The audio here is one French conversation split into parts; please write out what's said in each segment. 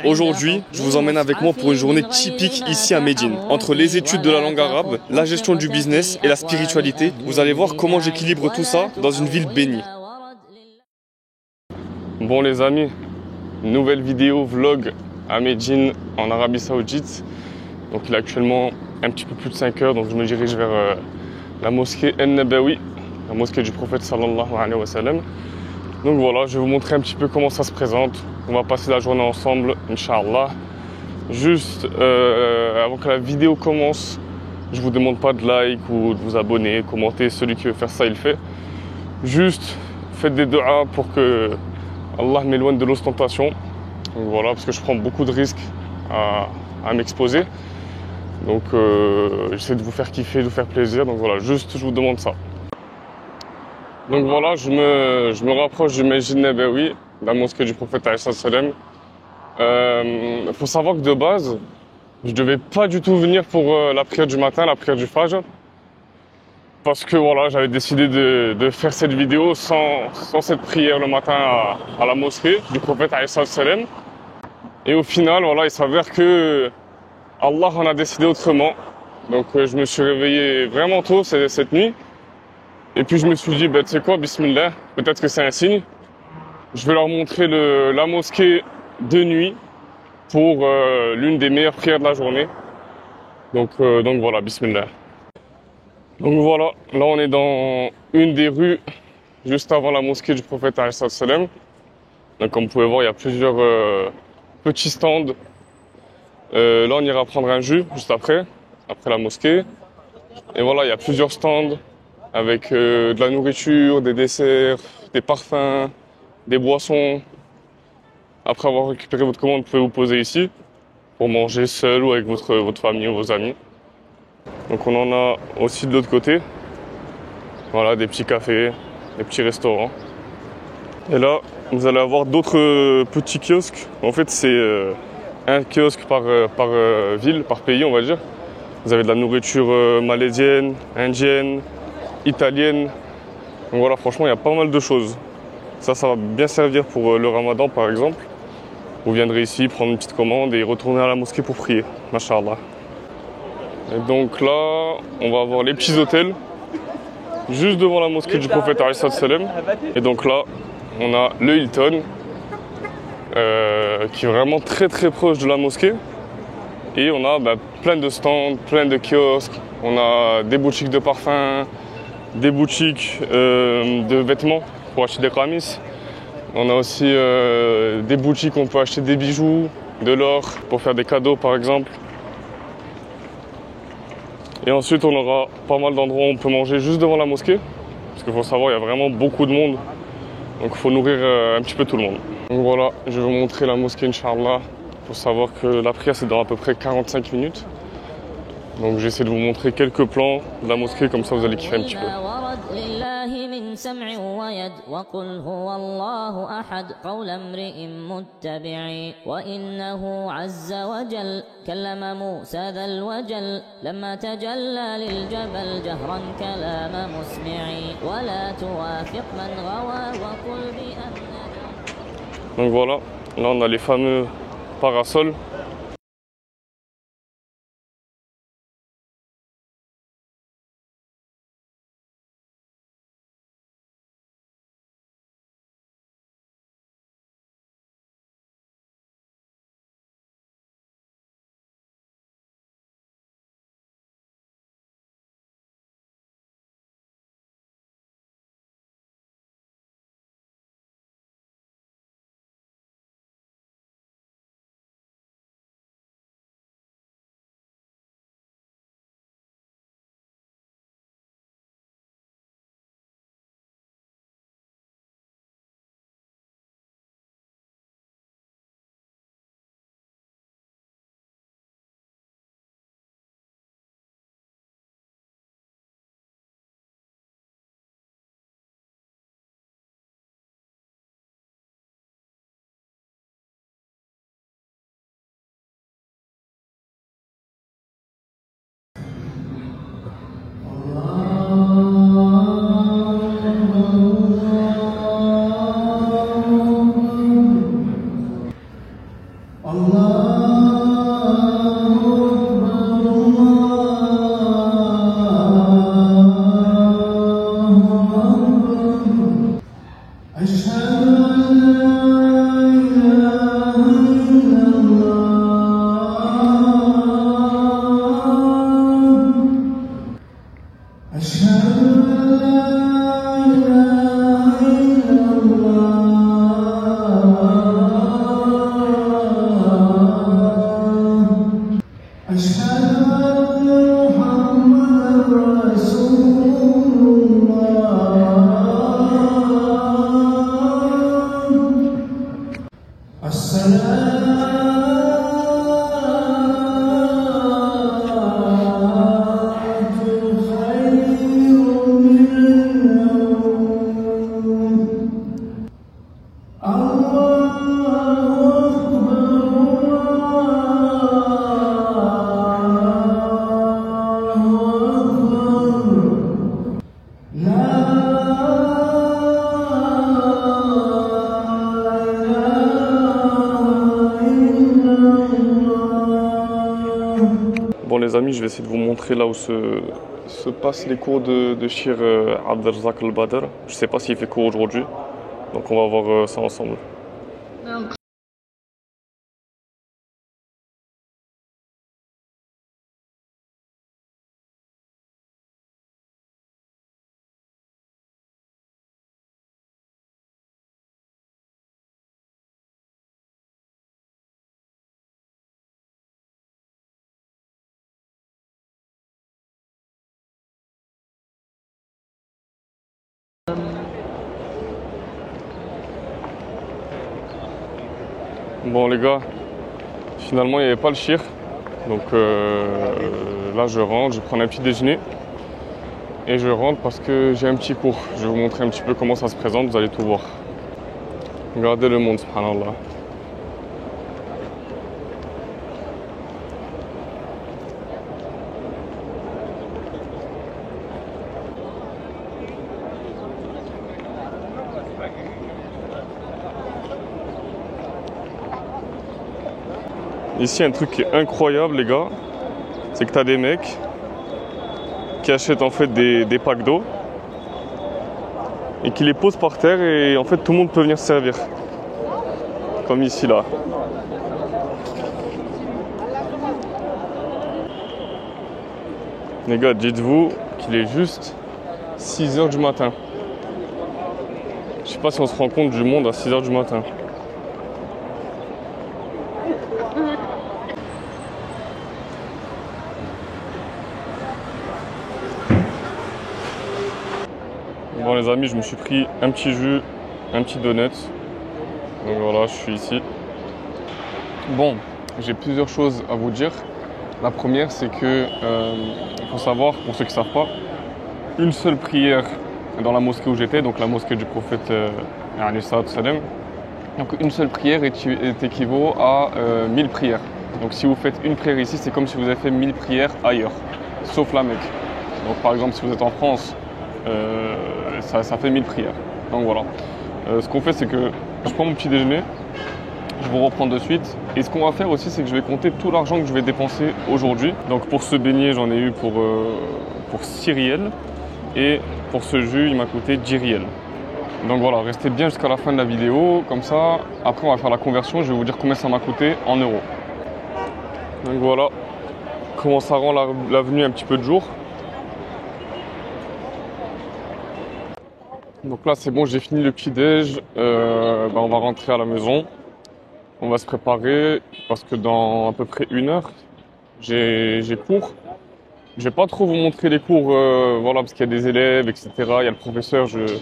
Aujourd'hui, je vous emmène avec moi pour une journée typique ici à Médine. Entre les études de la langue arabe, la gestion du business et la spiritualité, vous allez voir comment j'équilibre tout ça dans une ville bénie. Bon les amis, nouvelle vidéo vlog à Médine en Arabie Saoudite. Donc il est actuellement un petit peu plus de 5 heures, donc je me dirige vers la mosquée An-Nabawi, la mosquée du prophète sallallahu alayhi wa sallam. Donc voilà, je vais vous montrer un petit peu comment ça se présente. On va passer la journée ensemble, Inch'Allah. Juste avant que la vidéo commence, je vous demande pas de like ou de vous abonner, commenter. Celui qui veut faire ça, il fait. Juste faites des du'as pour que Allah m'éloigne de l'ostentation. Donc voilà, parce que je prends beaucoup de risques à m'exposer. Donc j'essaie de vous faire kiffer, de vous faire plaisir. Donc voilà, juste je vous demande ça. Donc voilà, je me rapproche du Masjid Nabawi, la mosquée du prophète alayhi salam. Faut savoir que de base, je devais pas du tout venir pour la prière du matin, la prière du Fajr. Parce que voilà, j'avais décidé de faire cette vidéo sans cette prière le matin à la mosquée du prophète alayhi salam. Et au final, voilà, il s'avère que Allah en a décidé autrement. Donc je me suis réveillé vraiment tôt cette nuit. Et puis je me suis dit, bah, tu sais quoi, bismillah, peut-être que c'est un signe. Je vais leur montrer la mosquée de nuit pour l'une des meilleures prières de la journée. Donc voilà, bismillah. Donc voilà, là on est dans une des rues juste avant la mosquée du prophète alayhi salam. Donc comme vous pouvez voir, il y a plusieurs petits stands. Là on ira prendre un jus juste après la mosquée. Et voilà, il y a plusieurs stands avec de la nourriture, des desserts, des parfums, des boissons. Après avoir récupéré votre commande, vous pouvez vous poser ici pour manger seul ou avec votre famille ou vos amis. Donc on en a aussi de l'autre côté. Voilà, des petits cafés, des petits restaurants. Et là, vous allez avoir d'autres petits kiosques. En fait, c'est un kiosque par ville, par pays, on va dire. Vous avez de la nourriture malaisienne, indienne, italienne. Donc voilà, franchement, il y a pas mal de choses. Ça va bien servir pour le ramadan, par exemple. Vous viendrez ici prendre une petite commande et retourner à la mosquée pour prier. Masha'Allah. Et donc là, on va avoir les petits hôtels juste devant la mosquée du prophète alayhi salam. Et donc là, on a le Hilton qui est vraiment très très proche de la mosquée. Et on a plein de stands, plein de kiosques. On a des boutiques de parfums, des boutiques de vêtements pour acheter des qamis. On a aussi des boutiques où on peut acheter des bijoux, de l'or pour faire des cadeaux par exemple. Et ensuite on aura pas mal d'endroits où on peut manger juste devant la mosquée. Parce qu'il faut savoir, il y a vraiment beaucoup de monde. Donc il faut nourrir un petit peu tout le monde. Donc voilà, je vais vous montrer la mosquée Inch'Allah. Il faut savoir que la prière c'est dans à peu près 45 minutes. Donc j'essaie de vous montrer quelques plans de la mosquée, comme ça vous allez kiffer un petit peu. من سمع ويد وقل هو الله أحد قول امرئ متبع وإنه عز وجل كلم موسى ذا الوجل لما تجلى للجبل جهرا كلام مسمع ولا توافق من غوى وقل بأن. Donc voilà, là on a les fameux parasols. Bon les amis, je vais essayer de vous montrer là où se passent les cours de Cheikh Abdelrazak Al-Badr. Je ne sais pas s'il fait cours aujourd'hui, donc on va voir ça ensemble. Bon les gars, finalement il n'y avait pas le Cheikh, donc là je rentre, je prends un petit déjeuner et je rentre parce que j'ai un petit cours. Je vais vous montrer un petit peu comment ça se présente, vous allez tout voir. Regardez le monde, subhanallah. Ici, un truc qui est incroyable, les gars, c'est que tu as des mecs qui achètent en fait des packs d'eau et qui les posent par terre et en fait tout le monde peut venir se servir. Comme ici, là. Les gars, dites-vous qu'il est juste 6 h du matin. Je sais pas si on se rend compte du monde à 6 h du matin. Bon les amis, je me suis pris un petit jus, un petit donut. Donc voilà, je suis ici. Bon, j'ai plusieurs choses à vous dire. La première, c'est que il faut savoir, pour ceux qui ne savent pas, une seule prière dans la mosquée où j'étais, donc la mosquée du prophète salam. Donc une seule prière équivaut à 1000 prières. Donc si vous faites une prière ici, c'est comme si vous avez fait 1000 prières ailleurs, sauf la Mecque. Donc par exemple, si vous êtes en France, ça fait 1000 prières. Donc voilà. Ce qu'on fait, c'est que je prends mon petit déjeuner, je vous reprends de suite. Et ce qu'on va faire aussi, c'est que je vais compter tout l'argent que je vais dépenser aujourd'hui. Donc pour ce beignet, j'en ai eu pour 6 riels. Et pour ce jus, il m'a coûté 10 riels. Donc voilà, restez bien jusqu'à la fin de la vidéo. Comme ça, après on va faire la conversion. Je vais vous dire combien ça m'a coûté en euros. Donc voilà comment ça rend l'avenue un petit peu de jour. Donc là c'est bon, j'ai fini le petit déj, on va rentrer à la maison, on va se préparer parce que dans à peu près 1 heure j'ai cours. Je vais pas trop vous montrer les cours, voilà, parce qu'il y a des élèves, etc. Il y a le professeur, je vais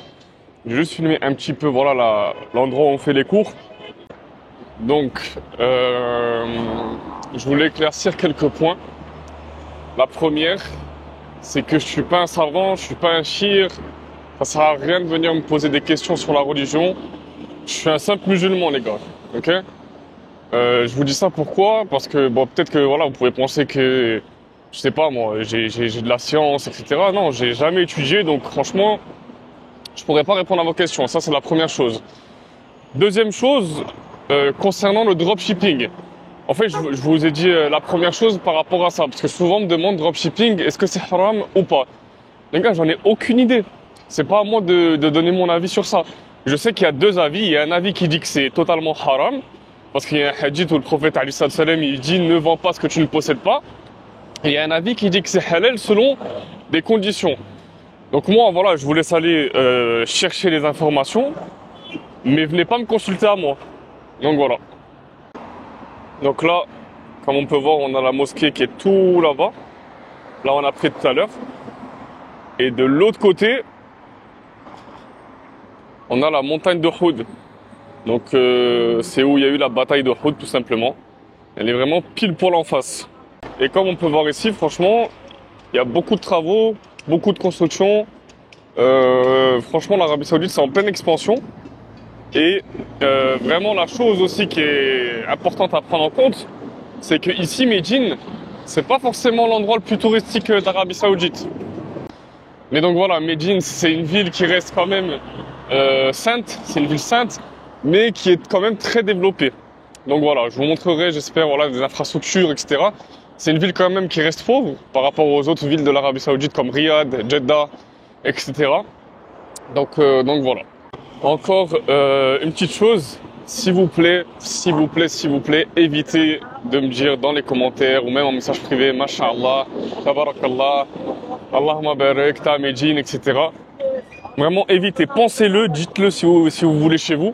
juste filmer un petit peu, voilà, l'endroit où on fait les cours. Donc je voulais éclaircir quelques points. La première, c'est que je suis pas un savant, je suis pas un shir. Ça sert à rien de venir me poser des questions sur la religion. Je suis un simple musulman, les gars. Ok ? Je vous dis ça pourquoi ? Parce que bon, peut-être que voilà, vous pouvez penser que je sais pas moi, j'ai de la science, etc. Non, j'ai jamais étudié, donc franchement, je pourrais pas répondre à vos questions. Ça, c'est la première chose. Deuxième chose, concernant le dropshipping. En fait, je vous ai dit la première chose par rapport à ça, parce que souvent on me demande dropshipping, est-ce que c'est haram ou pas? Les gars, j'en ai aucune idée. C'est pas à moi de donner mon avis sur ça. Je sais qu'il y a deux avis. Il y a un avis qui dit que c'est totalement haram, parce qu'il y a un hadith où le prophète alayhi salam il dit ne vends pas ce que tu ne possèdes pas. Et il y a un avis qui dit que c'est halal selon des conditions. Donc moi, voilà, je vous laisse aller chercher les informations, mais venez pas me consulter à moi. Donc voilà. Donc là, comme on peut voir, on a la mosquée qui est tout là-bas. Là, on a pris tout à l'heure. Et de l'autre côté, on a la montagne de Houd. Donc c'est où il y a eu la bataille de Houd, tout simplement. Elle est vraiment pile poil en face. Et comme on peut voir ici, franchement, il y a beaucoup de travaux, beaucoup de constructions. Franchement, l'Arabie Saoudite, c'est en pleine expansion. Et vraiment, la chose aussi qui est importante à prendre en compte, c'est que ici, Médine, c'est pas forcément l'endroit le plus touristique d'Arabie Saoudite. Mais donc voilà, Médine, c'est une ville qui reste quand même sainte, c'est une ville sainte, mais qui est quand même très développée. Donc voilà, je vous montrerai, j'espère, voilà, des infrastructures, etc. C'est une ville quand même qui reste pauvre par rapport aux autres villes de l'Arabie Saoudite comme Riyad, Jeddah, etc. Donc voilà. Encore une petite chose, s'il vous plaît, évitez de me dire dans les commentaires ou même en message privé, Masha'Allah, Tabarakallah, Allahumma barik, ta Médine, etc. Vraiment évitez, pensez-le, dites-le si vous voulez chez vous,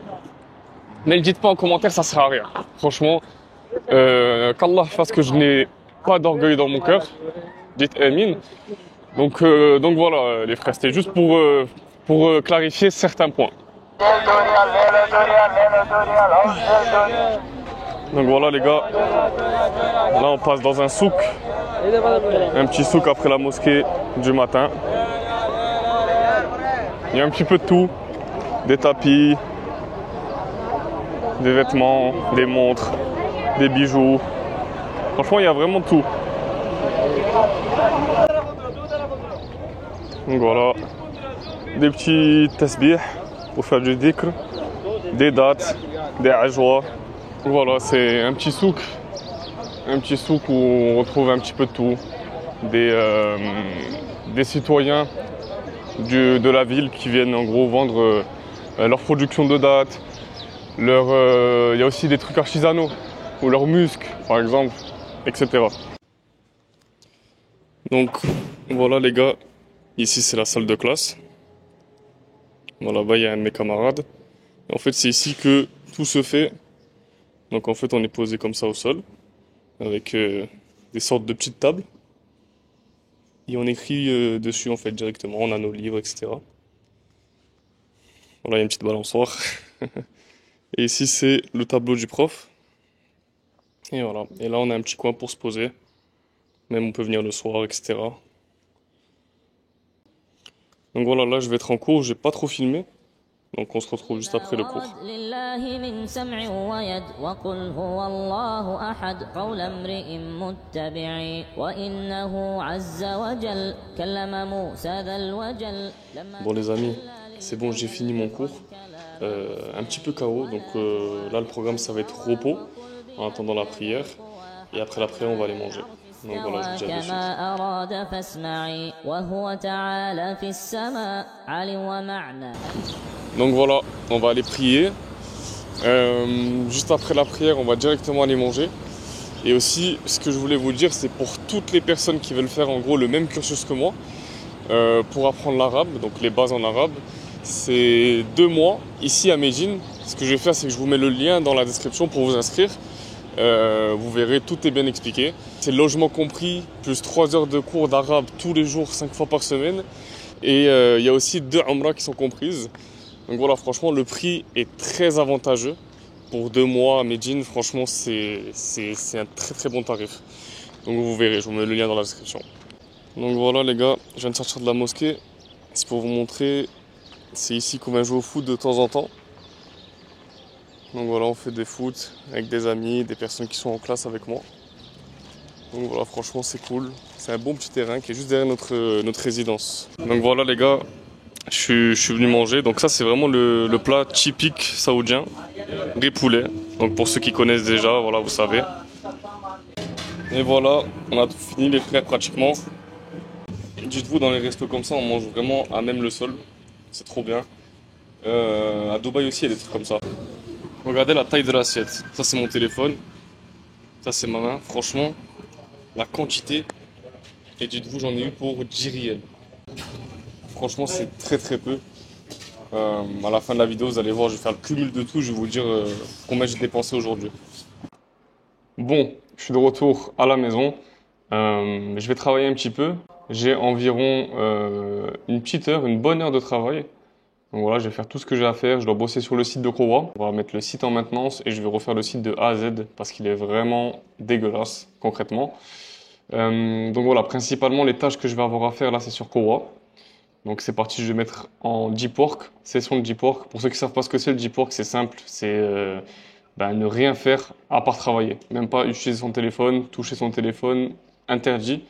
mais ne le dites pas en commentaire, ça sert à rien. Franchement, qu'Allah fasse que je n'ai pas d'orgueil dans mon cœur, dites Amin. Donc voilà les frères, c'était juste pour clarifier certains points. Donc voilà les gars, là on passe dans un souk, un petit souk après la mosquée du matin. Il y a un petit peu de tout, des tapis, des vêtements, des montres, des bijoux. Franchement il y a vraiment tout. Donc voilà, des petits tasbih pour faire du dhikr, des dates, des ajwa. Voilà, c'est un petit souk où on retrouve un petit peu de tout. Des citoyens de la ville qui viennent en gros vendre leur production de dates. Il y a aussi des trucs artisanaux, ou leurs muscles par exemple, etc. Donc voilà les gars, ici c'est la salle de classe. Voilà, là-bas il y a un de mes camarades. Et en fait c'est ici que tout se fait. Donc en fait on est posé comme ça au sol, avec des sortes de petites tables. Et on écrit dessus en fait directement, on a nos livres, etc. Voilà, il y a une petite balançoire. Et ici c'est le tableau du prof. Et voilà, et là on a un petit coin pour se poser. Même on peut venir le soir, etc. Donc voilà, là je vais être en cours, j'ai pas trop filmé. Donc on se retrouve juste après le cours. Bon les amis, c'est bon, j'ai fini mon cours. Un petit peu KO, donc là le programme ça va être repos en attendant la prière. Et après la prière on va aller manger. Donc voilà, je vous dis à de suite. Donc voilà, on va aller prier. Juste après la prière, on va directement aller manger. Et aussi, ce que je voulais vous dire, c'est pour toutes les personnes qui veulent faire en gros le même cursus que moi, pour apprendre l'arabe, donc les bases en arabe, c'est 2 mois ici à Médine. Ce que je vais faire, c'est que je vous mets le lien dans la description pour vous inscrire. Vous verrez, tout est bien expliqué. C'est logement compris, plus 3 heures de cours d'arabe tous les jours, 5 fois par semaine. Et il y a aussi 2 umrah qui sont comprises. Donc voilà, franchement, le prix est très avantageux. Pour 2 mois à Médine, franchement, c'est un très très bon tarif. Donc vous verrez, je vous mets le lien dans la description. Donc voilà les gars, je viens de sortir de la mosquée. C'est pour vous montrer, c'est ici qu'on va jouer au foot de temps en temps. Donc voilà, on fait des foot avec des amis, des personnes qui sont en classe avec moi. Donc voilà, franchement c'est cool. C'est un bon petit terrain qui est juste derrière notre résidence. Donc voilà les gars, je suis venu manger. Donc ça c'est vraiment le plat typique saoudien, riz poulet. Donc pour ceux qui connaissent déjà, voilà, vous savez. Et voilà, on a tout fini les frères pratiquement. Dites-vous, dans les restos comme ça, on mange vraiment à même le sol. C'est trop bien. À Dubaï aussi, il y a des trucs comme ça. Regardez la taille de l'assiette. Ça, c'est mon téléphone. Ça, c'est ma main. Franchement, la quantité. Et dites-vous, j'en ai eu pour 10 riels. Franchement, c'est très très peu. À la fin de la vidéo, vous allez voir, je vais faire le cumul de tout. Je vais vous dire combien j'ai dépensé aujourd'hui. Bon, je suis de retour à la maison. Je vais travailler un petit peu. J'ai environ une petite heure, une bonne heure de travail. Donc voilà, je vais faire tout ce que j'ai à faire. Je dois bosser sur le site de Kowa. On va mettre le site en maintenance et je vais refaire le site de A à Z parce qu'il est vraiment dégueulasse, concrètement. Donc voilà, principalement les tâches que je vais avoir à faire là, c'est sur Kowa. Donc c'est parti, je vais mettre en Deep Work, session de Deep Work. Pour ceux qui ne savent pas ce que c'est le Deep Work, c'est simple, c'est ne rien faire à part travailler. Même pas utiliser son téléphone, toucher son téléphone, interdit.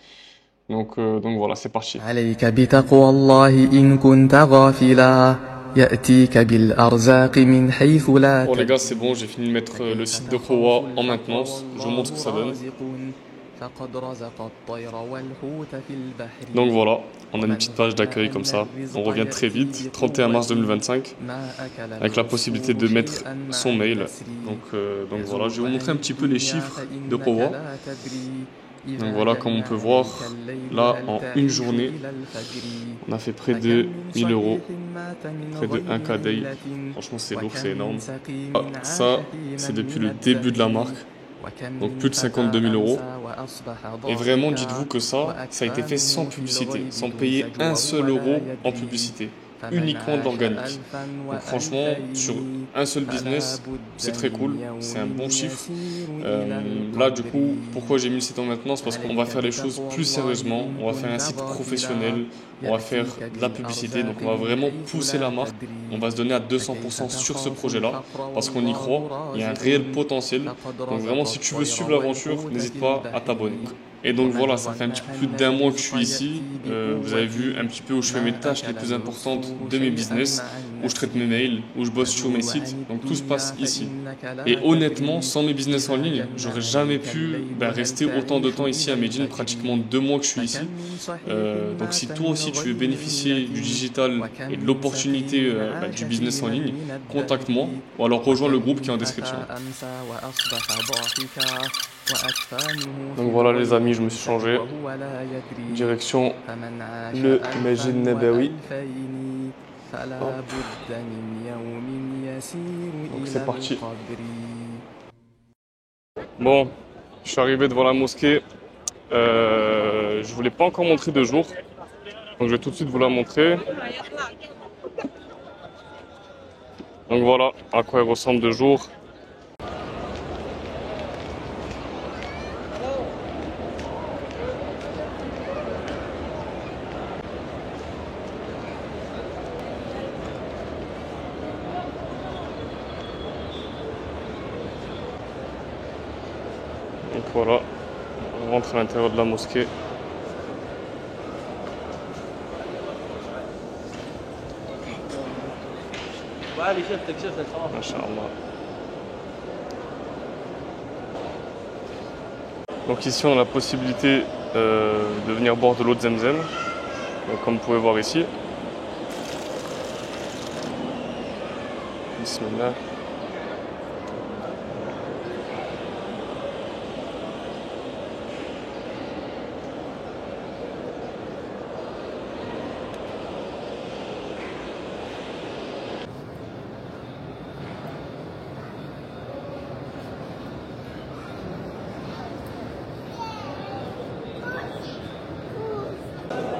Donc voilà, c'est parti. عليك بتقوى الله إن كنت غافلا يأتيك بالأرزاق من حيث لا Bon les gars, c'est bon, j'ai fini de mettre le site de Kowa en maintenance. Je vous montre ce que ça donne. Donc voilà, on a une petite page d'accueil comme ça. On revient très vite, 31 mars 2025, avec la possibilité de mettre son mail. Donc voilà, je vais vous montrer un petit peu les chiffres de Kowa. Donc voilà, comme on peut voir, là en une journée, on a fait près de 1000 euros, près de 1K day. Franchement, c'est lourd, c'est énorme. Ça, c'est depuis le début de la marque. Donc plus de 52 000 euros. Et vraiment, dites-vous que ça a été fait sans publicité, sans payer un seul euro en publicité, uniquement de l'organique. Donc franchement, sur un seul business, c'est très cool, c'est un bon chiffre. Là, du coup, pourquoi j'ai mis le site en maintenance? Parce qu'on va faire les choses plus sérieusement, on va faire un site professionnel, on va faire de la publicité, donc on va vraiment pousser la marque. On va se donner à 200% sur ce projet-là, parce qu'on y croit, il y a un réel potentiel. Donc vraiment, si tu veux suivre l'aventure, n'hésite pas à t'abonner. Et donc voilà, ça fait un petit peu plus d'un mois que je suis ici. Vous avez vu un petit peu où je fais mes tâches les plus importantes de mes business, où je traite mes mails, où je bosse sur mes sites. Donc tout se passe ici. Et honnêtement, sans mes business en ligne, j'aurais jamais pu rester autant de temps ici à Médine, pratiquement 2 mois que je suis ici. Donc si toi aussi tu veux bénéficier du digital et de l'opportunité du business en ligne, contacte-moi ou alors rejoins le groupe qui est en description. Donc voilà les amis, je me suis changé. Direction le Masjid Nabawi. Donc c'est parti. Bon, je suis arrivé devant la mosquée. Je voulais pas encore montrer de jour. Donc je vais tout de suite vous la montrer. Donc voilà à quoi elle ressemble de jour. Donc voilà, on rentre à l'intérieur de la mosquée. Masha'Allah. Donc ici on a la possibilité de venir boire de l'eau de Zemzem, comme vous pouvez voir ici. Bismillah.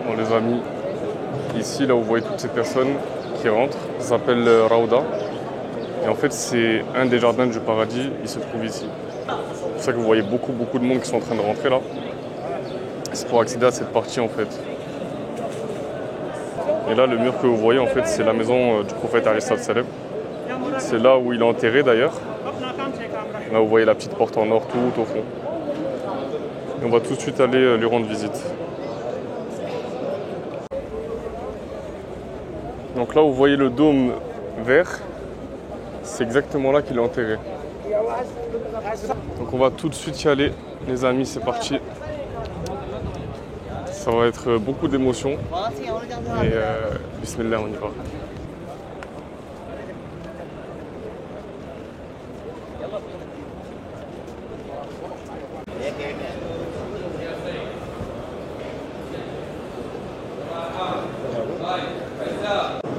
Bon les amis, ici là vous voyez toutes ces personnes qui rentrent, ça s'appelle Raouda. Et en fait c'est un des jardins du paradis, il se trouve ici. C'est pour ça que vous voyez beaucoup de monde qui sont en train de rentrer là. C'est pour accéder à cette partie en fait. Et là le mur que vous voyez en fait c'est la maison du prophète alayhi salam. C'est là où il est enterré d'ailleurs. Là vous voyez la petite porte en or tout au fond. Et on va tout de suite aller lui rendre visite. Donc là, vous voyez le dôme vert, c'est exactement là qu'il est enterré. Donc on va tout de suite y aller, les amis, c'est parti. Ça va être beaucoup d'émotions. Et bismillah, on y va.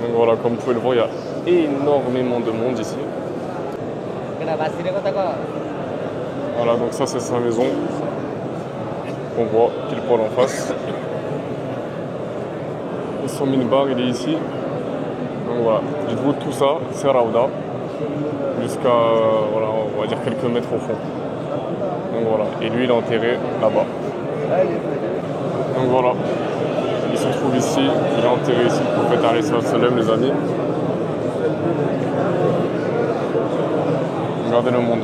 Donc voilà, comme vous pouvez le voir, il y a énormément de monde ici. Voilà, donc ça c'est sa maison qu'on voit pile poil en face. Et son minibar, il est ici. Donc voilà, dites-vous tout ça, c'est Rawda, jusqu'à voilà, on va dire quelques mètres au fond. Donc voilà, et lui il est enterré là-bas. Donc voilà, il se trouve ici, il est enterré ici, le prophète alayhi salam, les amis. Regardez le monde.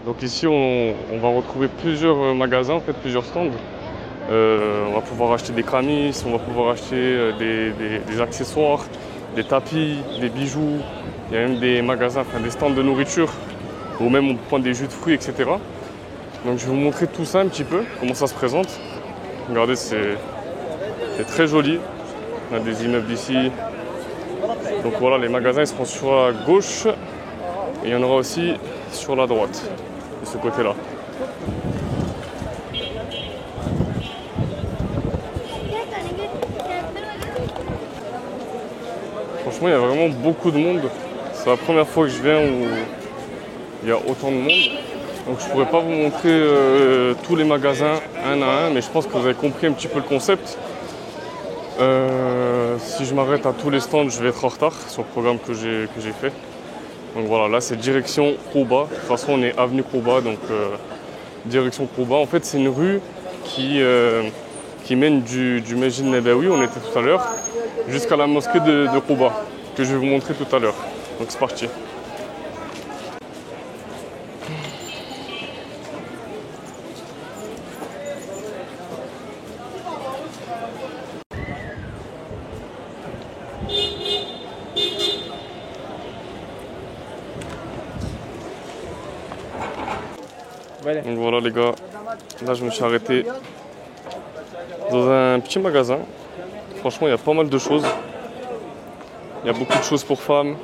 Donc ici on va retrouver plusieurs magasins, en fait plusieurs stands. On va pouvoir acheter des camis, on va pouvoir acheter des accessoires, des tapis, des bijoux. Il y a même des magasins, enfin des stands de nourriture, ou même on peut prendre des jus de fruits, etc. Donc je vais vous montrer tout ça un petit peu, comment ça se présente. Regardez, c'est très joli. On a des immeubles ici. Donc voilà, les magasins ils seront sur la gauche et il y en aura aussi sur la droite, de ce côté-là. Franchement, il y a vraiment beaucoup de monde. C'est la première fois que je viens où il y a autant de monde. Donc je ne pourrais pas vous montrer tous les magasins un à un, mais je pense que vous avez compris un petit peu le concept. Si je m'arrête à tous les stands, je vais être en retard sur le programme que j'ai fait. Donc voilà, là c'est direction Krouba. De toute façon, on est avenue Krouba, donc direction Krouba. En fait, c'est une rue qui mène du Mesjid Nabawi, on était tout à l'heure, jusqu'à la mosquée de Krouba, que je vais vous montrer tout à l'heure. Donc c'est parti. Donc voilà les gars, là je me suis arrêté dans un petit magasin. Franchement il y a pas mal de choses. Il y a beaucoup de choses pour femmes.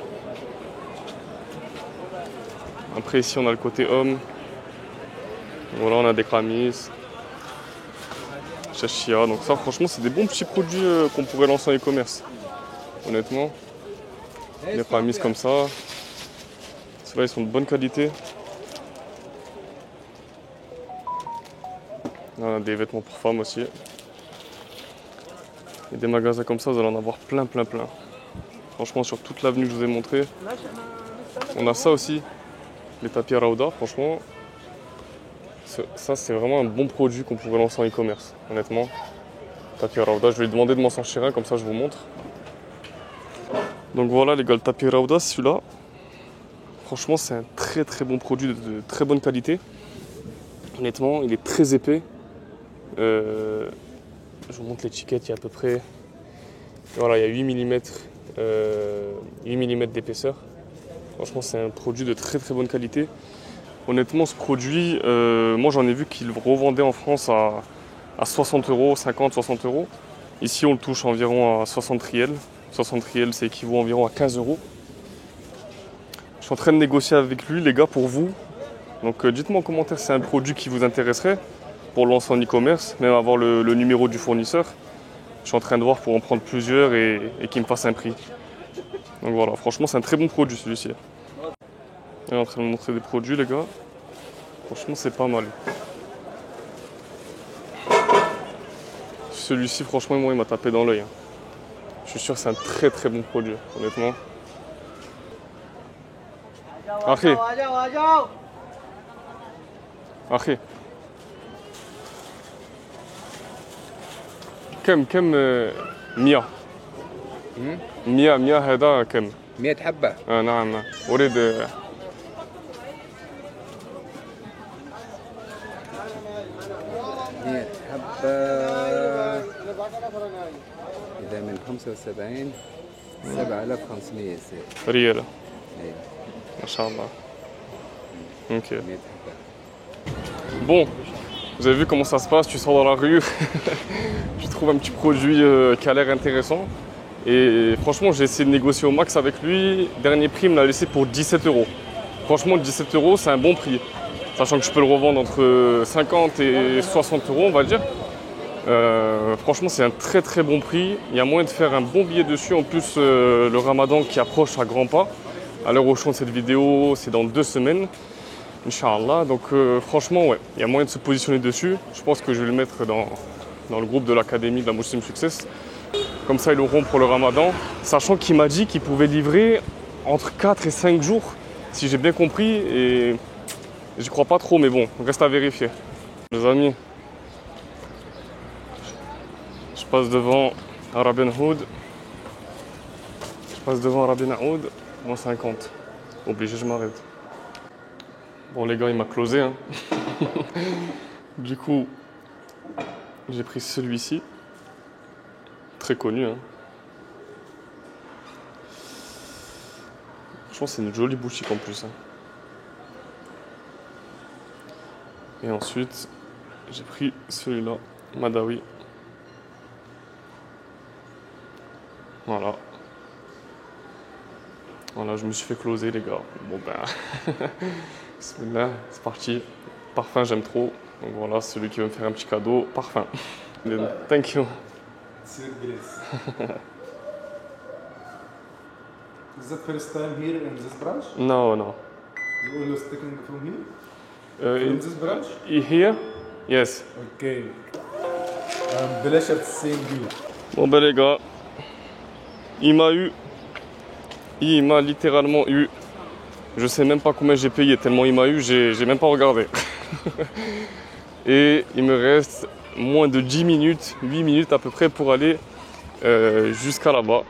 Après ici on a le côté homme. Voilà, on a des camis, Chachia. Donc ça franchement c'est des bons petits produits qu'on pourrait lancer en e-commerce. Honnêtement. Des camis comme ça. Ceux-là ils sont de bonne qualité. On a des vêtements pour femmes aussi. Et des magasins comme ça, vous allez en avoir plein. Franchement, sur toute l'avenue que je vous ai montré. On a ça aussi, les tapis Rawda. Franchement, ça c'est vraiment un bon produit qu'on pourrait lancer en e-commerce, honnêtement. Tapis Rawda, je vais lui demander de m'en sortir un, comme ça je vous montre. Donc voilà les gars, le tapis Rawda, celui-là. Franchement, c'est un très bon produit de très bonne qualité. Honnêtement, il est très épais. Je vous montre l'étiquette, il y a à peu près, voilà, il y a 8 mm d'épaisseur. Franchement, c'est un produit de très bonne qualité. Honnêtement, ce produit, moi j'en ai vu qu'il revendait en France à 60 euros, 50, 60 euros. Ici, on le touche environ à 60 riels. 60 riels, c'est équivaut environ à 15 euros. Je suis en train de négocier avec lui, les gars, pour vous. Donc dites-moi en commentaire si c'est un produit qui vous intéresserait pour lancer en e-commerce, même avoir le numéro du fournisseur. Je suis en train de voir pour en prendre plusieurs et qu'il me fasse un prix. Donc voilà, franchement c'est un très bon produit celui-ci. On est en train de montrer des produits les gars. Franchement c'est pas mal. Celui-ci franchement moi il m'a tapé dans l'œil. Je suis sûr que c'est un très bon produit, honnêtement. Arrête. كم 100 100 هذا كم 100 حبة. نعم أريد 100 حبة إذا من 75 7500 يصير ريال إيه. ما شاء الله. Ok. 100 حبة. Bon, vous avez vu comment ça se passe, tu sors dans la rue, tu trouves un petit produit qui a l'air intéressant. Et franchement, j'ai essayé de négocier au max avec lui. Dernier prix, il me l'a laissé pour 17 €. Franchement, 17 €, c'est un bon prix. Sachant que je peux le revendre entre 50 et 60 €, on va dire. Franchement, c'est un très très bon prix. Il y a moyen de faire un bon billet dessus. En plus, le ramadan qui approche à grands pas. À l'heure où je tourne cette vidéo, c'est dans 2 semaines. Inch'Allah. Donc franchement, ouais, il y a moyen de se positionner dessus. Je pense que je vais le mettre dans le groupe de l'académie de la Muslim Success. Comme ça, ils l'auront pour le ramadan. Sachant qu'il m'a dit qu'il pouvait livrer entre 4 et 5 jours, si j'ai bien compris. Et j'y crois pas trop, mais bon, reste à vérifier. Les amis, je passe devant Arabian Hood. Moins 50. Obligé, je m'arrête. Bon, les gars, il m'a closé. Hein. Du coup, j'ai pris celui-ci. Très connu. Hein. Je pense que c'est une jolie boutique en plus. Hein. Et ensuite, j'ai pris celui-là, Madawi. Voilà. Voilà, je me suis fait closer, les gars. Bon ben, bismillah, c'est parti. Parfum, j'aime trop. Donc voilà, celui qui veut me faire un petit cadeau, parfum. Thank you. Is that first time here in this branch? No, no. You always taking from here? From this branch? Here? Yes. Okay. Pleasure seeing you. Bon ben les gars, il m'a eu. Il m'a littéralement eu. Je sais même pas combien j'ai payé tellement il m'a eu, j'ai même pas regardé. Et il me reste moins de 10 minutes, 8 minutes à peu près pour aller jusqu'à là-bas.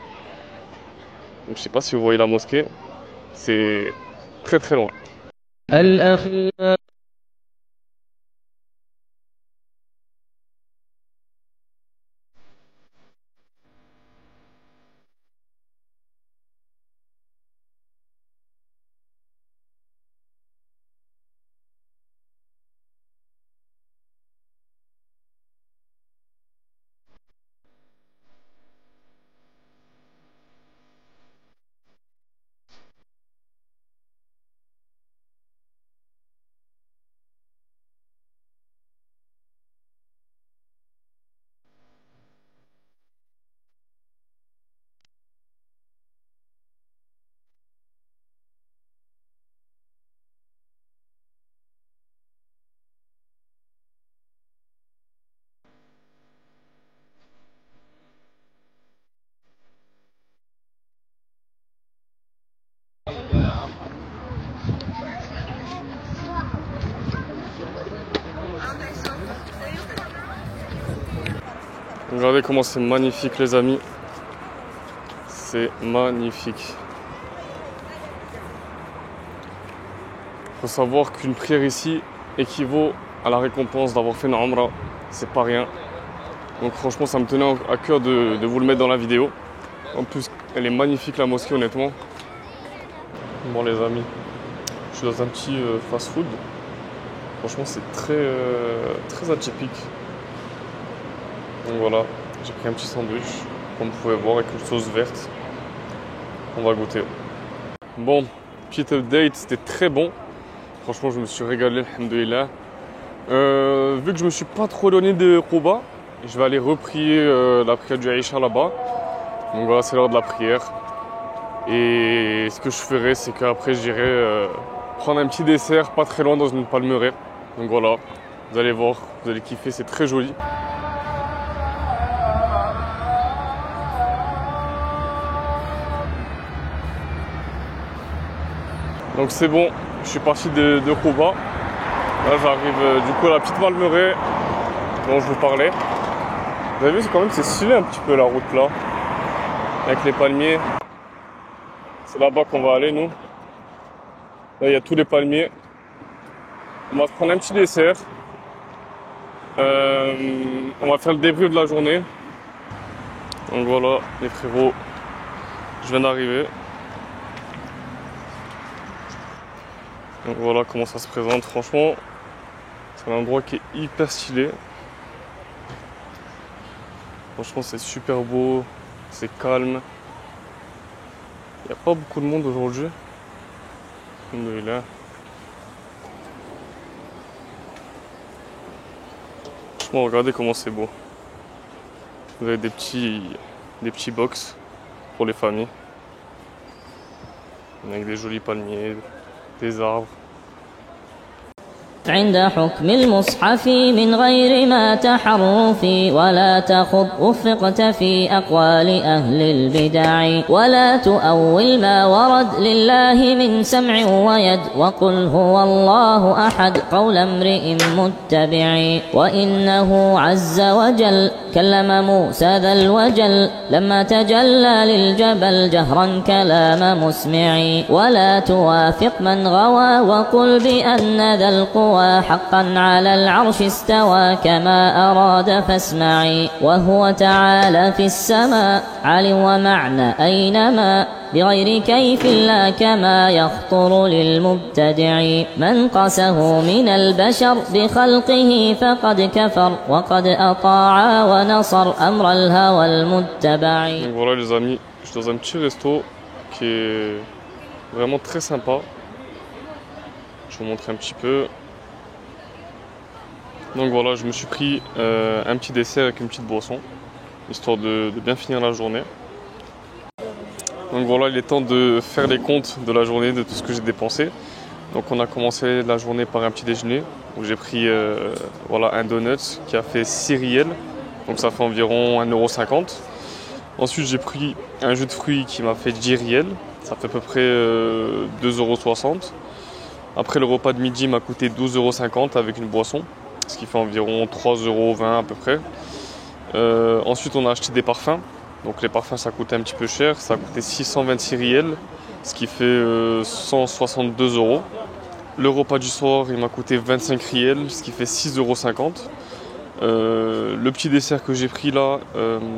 Donc je sais pas si vous voyez la mosquée, c'est très très loin. Regardez comment c'est magnifique les amis. C'est magnifique. Il faut savoir qu'une prière ici équivaut à la récompense d'avoir fait une Umrah. C'est pas rien. Donc franchement ça me tenait à cœur de vous le mettre dans la vidéo. En plus elle est magnifique la mosquée honnêtement. Bon les amis, je suis dans un petit fast food. Franchement c'est très atypique. Donc voilà, j'ai pris un petit sandwich, comme vous pouvez voir, avec une sauce verte. On va goûter. Bon, petit update, c'était très bon. Franchement, je me suis régalé, alhamdoulilah. Vu que je me suis pas trop éloigné de Quba, je vais aller reprier la prière du Aïcha là-bas. Donc voilà, c'est l'heure de la prière. Et ce que je ferai, c'est qu'après, j'irai prendre un petit dessert pas très loin dans une palmeraie. Donc voilà, vous allez voir, vous allez kiffer, c'est très joli. Donc c'est bon, je suis parti de Quba. Là j'arrive du coup à la petite palmeraie dont je vous parlais. Vous avez vu, c'est quand même c'est stylé un petit peu la route là. Avec les palmiers. C'est là-bas qu'on va aller nous. Là il y a tous les palmiers. On va se prendre un petit dessert. On va faire le débrief de la journée. Donc voilà les frérots. Je viens d'arriver. Donc voilà comment ça se présente. Franchement, c'est un endroit qui est hyper stylé. Franchement, c'est super beau. C'est calme. Il n'y a pas beaucoup de monde aujourd'hui. Alhamdoulilah. Franchement, regardez comment c'est beau. Vous avez des petits box pour les familles. Avec des jolis palmiers, des arbres. عند حكم المصحف من غير ما تحرف ولا تخض وفقت في أقوال أهل البدع ولا تؤول ما ورد لله من سمع ويد وقل هو الله أحد قول امرئ متبع وإنه عز وجل كلم موسى ذا الوجل لما تجلى للجبل جهرا كلام مسمع ولا توافق من غوى وقل بأن ذا القوى حقا على العرش استوى كما أراد فاسمعي وهو تعالى في السماء عال ومعنى أينما بغير كيف لا كما يخطر للمبتدع من قسه من البشر بخلقه فقد كفر وقد أطاع ونصر أمر الهوى المتبع. Donc voilà les amis, je suis dans un petit resto qui est vraiment très sympa. Je vais vous montrer un petit peu. Donc voilà, je me suis pris un petit dessert avec une petite boisson, histoire de bien finir la journée. Donc voilà, il est temps de faire les comptes de la journée, de tout ce que j'ai dépensé. Donc on a commencé la journée par un petit déjeuner, où j'ai pris voilà, un donut qui a fait 6 riels, donc ça fait environ 1,50 €. Ensuite j'ai pris un jus de fruits qui m'a fait 10 riels, ça fait à peu près 2,60 €. Après le repas de midi m'a coûté 12,50 € avec une boisson, ce qui fait environ 3,20 € à peu près. Ensuite on a acheté des parfums, donc les parfums ça coûtait un petit peu cher, ça a coûté 626 riels, ce qui fait 162 €. Le repas du soir il m'a coûté 25 riels, ce qui fait 6,50 €. Le petit dessert que j'ai pris là,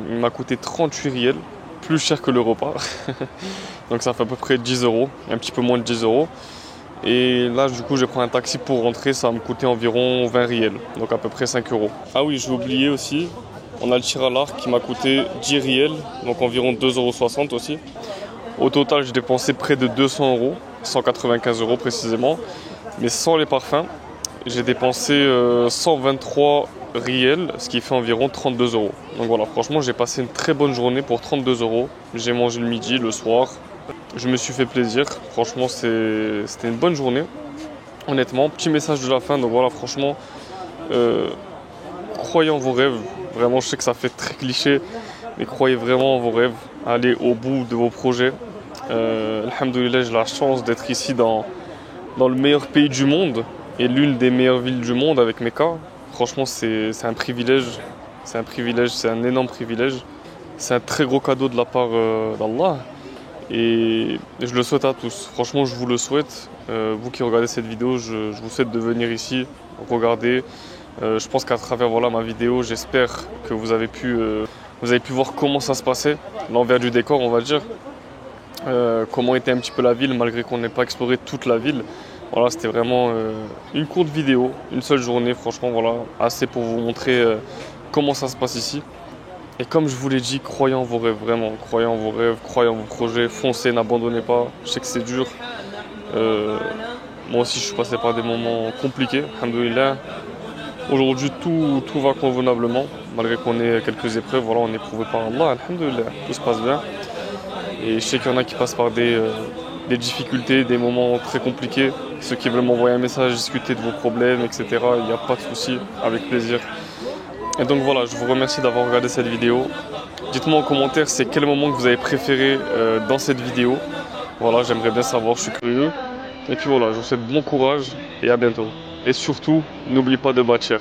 il m'a coûté 38 riels, plus cher que le repas. Donc ça fait à peu près 10 €, un petit peu moins de 10 €. Et là du coup je prends un taxi pour rentrer, ça va me coûter environ 20 riels, donc à peu près 5 €. Ah oui, j'ai oublié aussi, on a le tir à l'arc qui m'a coûté 10 riels, donc environ 2,60 € aussi. Au total j'ai dépensé près de 200 €, 195 € précisément, mais sans les parfums, j'ai dépensé 123 riels, ce qui fait environ 32 €. Donc voilà, franchement j'ai passé une très bonne journée pour 32 €. J'ai mangé le midi, le soir. Je me suis fait plaisir, franchement c'était une bonne journée, honnêtement. Petit message de la fin, donc voilà, franchement, croyez en vos rêves, vraiment je sais que ça fait très cliché, mais croyez vraiment en vos rêves, allez au bout de vos projets. Alhamdoulilah, j'ai la chance d'être ici dans le meilleur pays du monde, et l'une des meilleures villes du monde avec Mecca. Franchement c'est un privilège, c'est un énorme privilège, c'est un très gros cadeau de la part d'Allah. Et je le souhaite à tous, franchement je vous le souhaite, vous qui regardez cette vidéo, je vous souhaite de venir ici, regarder. Je pense qu'à travers voilà, ma vidéo, j'espère que vous avez pu voir comment ça se passait, l'envers du décor on va dire, comment était un petit peu la ville malgré qu'on n'ait pas exploré toute la ville. Voilà, c'était vraiment une courte vidéo, une seule journée, franchement voilà, assez pour vous montrer comment ça se passe ici. Et comme je vous l'ai dit, croyez en vos rêves, vraiment, croyez en vos rêves, croyez en vos projets, foncez, n'abandonnez pas. Je sais que c'est dur. Moi aussi, je suis passé par des moments compliqués, alhamdoulilah. Aujourd'hui, tout va convenablement, malgré qu'on ait quelques épreuves, voilà, on est éprouvé par Allah, alhamdoulilah, tout se passe bien. Et je sais qu'il y en a qui passent par des difficultés, des moments très compliqués. Ceux qui veulent m'envoyer un message, discuter de vos problèmes, etc., il n'y a pas de souci, avec plaisir. Et donc voilà, je vous remercie d'avoir regardé cette vidéo. Dites-moi en commentaire c'est quel moment que vous avez préféré dans cette vidéo. Voilà, j'aimerais bien savoir, je suis curieux. Et puis voilà, je vous souhaite bon courage et à bientôt. Et surtout, n'oubliez pas de bâtir.